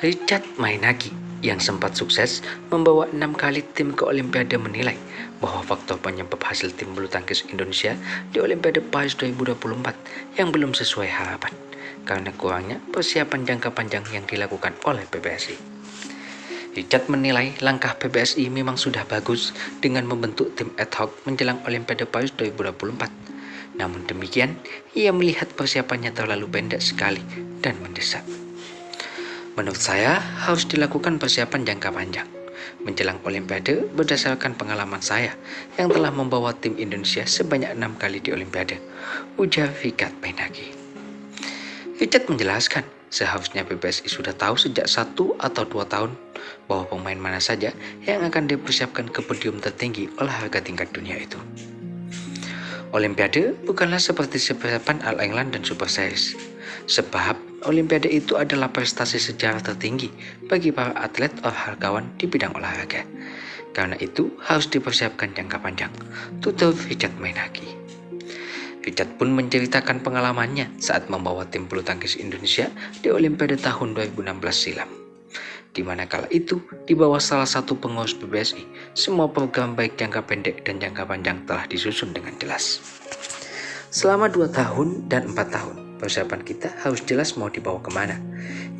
Richard Mainaki yang sempat sukses membawa 6 kali tim ke Olimpiade menilai bahwa faktor penyebab hasil tim bulu tangkis Indonesia di Olimpiade Paris 2024 yang belum sesuai harapan karena kurangnya persiapan jangka panjang yang dilakukan oleh PBSI. Richard menilai langkah PBSI memang sudah bagus dengan membentuk tim ad hoc menjelang Olimpiade Paris 2024. Namun demikian, ia melihat persiapannya terlalu pendek sekali dan mendesak. Menurut saya, harus dilakukan persiapan jangka panjang menjelang Olimpiade berdasarkan pengalaman saya yang telah membawa tim Indonesia sebanyak 6 kali di Olimpiade, ujar Richard Mainaki. Richard menjelaskan, seharusnya PBSI sudah tahu sejak 1 atau 2 tahun bahwa pemain mana saja yang akan dipersiapkan ke podium tertinggi olahraga tingkat dunia itu. Olimpiade bukanlah seperti persiapan All England dan Super Series, sebab Olimpiade itu adalah prestasi sejarah tertinggi bagi para atlet olahragawan di bidang olahraga. Karena itu harus dipersiapkan jangka panjang, tutur Richard Mainaki. Richard pun menceritakan pengalamannya saat membawa tim bulu tangkis Indonesia di Olimpiade tahun 2016 silam. Di mana kala itu, di bawah salah satu pengurus PBSI, semua program baik jangka pendek dan jangka panjang telah disusun dengan jelas. Selama 2 tahun dan 4 tahun, persiapan kita harus jelas mau dibawa kemana.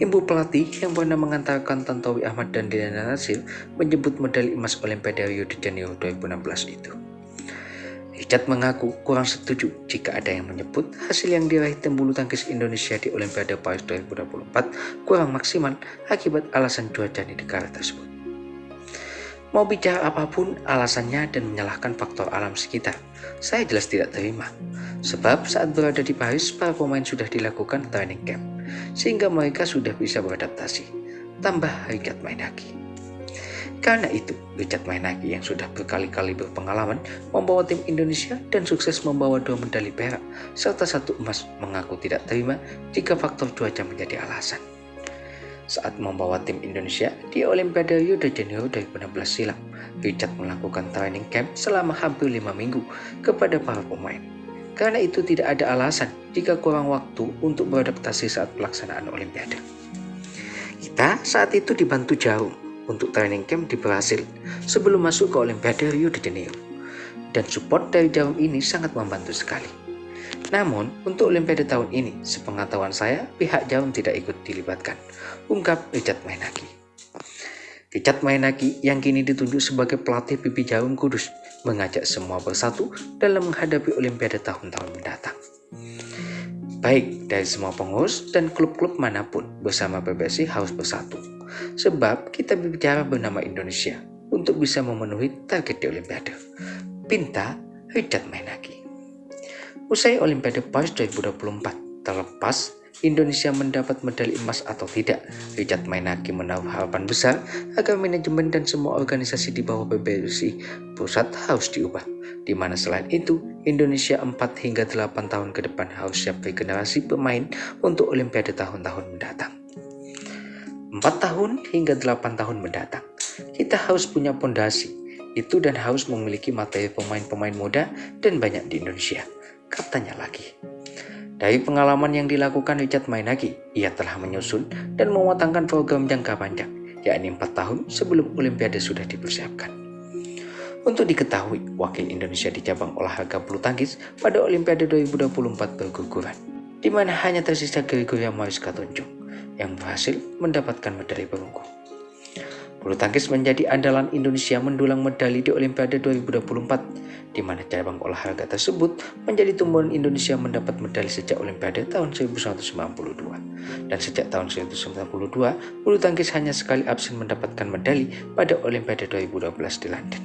Ibu pelatih yang pernah mengantarkan Tantowi Ahmad dan Diana Nasir menyebut medali emas Olimpiade Rio de Janeiro 2016 itu. Richard mengaku kurang setuju jika ada yang menyebut hasil yang diraih tim bulu tangkis Indonesia di Olimpiade Paris 2024 kurang maksimal akibat alasan cuaca di negara tersebut. Mau bicara apapun alasannya dan menyalahkan faktor alam sekitar, saya jelas tidak terima. Sebab saat berada di Paris, para pemain sudah dilakukan training camp, sehingga mereka sudah bisa beradaptasi, tambah Richard Mainaki. Karena itu, Richard Mainaki yang sudah berkali-kali berpengalaman membawa tim Indonesia dan sukses membawa 2 medali perak serta 1 emas mengaku tidak terima jika faktor cuaca menjadi alasan. Saat membawa tim Indonesia di Olimpiade Rio de Janeiro 2016 silam, Richard melakukan training camp selama hampir 5 minggu kepada para pemain. Karena itu tidak ada alasan jika kurang waktu untuk beradaptasi saat pelaksanaan Olimpiade. Kita saat itu dibantu Jarum untuk training camp di Brasil sebelum masuk ke Olimpiade Rio de Janeiro. Dan support dari Jarum ini sangat membantu sekali. Namun, untuk Olimpiade tahun ini, sepengetahuan saya, pihak Jarum tidak ikut dilibatkan, ungkap Richard Mainaki. Richard Mainaki yang kini ditunjuk sebagai pelatih PP Jarum Kudus mengajak semua bersatu dalam menghadapi Olimpiade tahun-tahun mendatang. Baik dari semua pengurus dan klub-klub manapun bersama PBSI harus bersatu. Sebab kita berbicara bernama Indonesia untuk bisa memenuhi target di Olimpiade, pinta Richard Mainaki. Usai Olimpiade Paris 2024, terlepas Indonesia mendapat medali emas atau tidak, Richard Mainaki menaruh harapan besar agar manajemen dan semua organisasi di bawah PBSI pusat harus diubah, di mana selain itu Indonesia 4 hingga 8 tahun ke depan harus siap regenerasi pemain untuk Olimpiade tahun-tahun mendatang. 4 tahun hingga 8 tahun mendatang, kita harus punya pondasi itu dan harus memiliki materi pemain-pemain muda dan banyak di Indonesia, katanya lagi. Dari pengalaman yang dilakukan Richard Mainaki, ia telah menyusun dan mematangkan program jangka panjang, yakni 4 tahun sebelum Olimpiade sudah dipersiapkan. Untuk diketahui, wakil Indonesia di cabang olahraga bulu tangkis pada Olimpiade 2024 berguguran, di mana hanya tersisa Gregoria Mariska Tunjung yang berhasil mendapatkan medali perunggu. Bulu tangkis menjadi andalan Indonesia mendulang medali di Olimpiade 2024, di mana cabang olahraga tersebut menjadi tumbuhan Indonesia mendapat medali sejak Olimpiade tahun 1992. Dan sejak tahun 1992, bulu tangkis hanya sekali absen mendapatkan medali pada Olimpiade 2012 di London.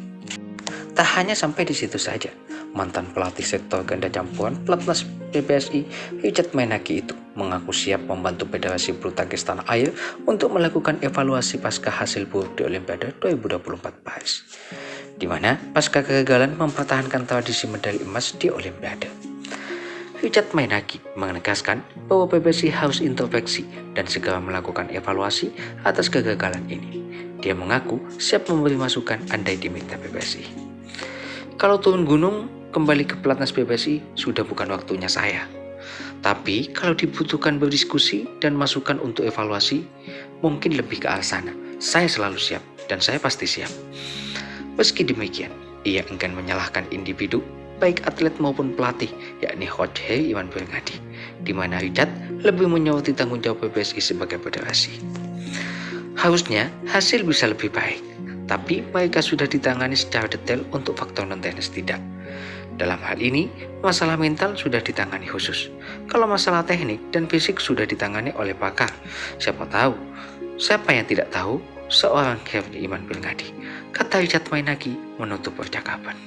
Tak hanya sampai di situ saja, mantan pelatih sektor ganda campuran pelatnas PBSI Richard Mainaki itu mengaku siap membantu Federasi Bulu Tangkis Tanah Air untuk melakukan evaluasi pasca hasil buruk di Olimpiade 2024 Paris, di mana pasca kegagalan mempertahankan tradisi medali emas di Olimpiade. Richard Mainaki menegaskan bahwa PBSI harus introspeksi dan segera melakukan evaluasi atas kegagalan ini. Dia mengaku siap memberi masukan andai diminta PBSI. Kalau turun gunung, kembali ke pelatnas PBSI sudah bukan waktunya saya. Tapi kalau dibutuhkan berdiskusi dan masukan untuk evaluasi, mungkin lebih ke arah sana. Saya selalu siap, dan saya pasti siap. Meski demikian, ia enggan menyalahkan individu, baik atlet maupun pelatih, yakni Coach Hei Iwan Belngadi, di mana Wydad lebih menyoroti tanggung jawab PBSI sebagai federasi. Harusnya hasil bisa lebih baik, tapi mereka sudah ditangani secara detail untuk faktor non-teknis tidak. Dalam hal ini, masalah mental sudah ditangani khusus. Kalau masalah teknik dan fisik sudah ditangani oleh pakar, siapa yang tidak tahu seorang Kevin Iwan Belngadi, kata Richard Mainaki menutup percakapan.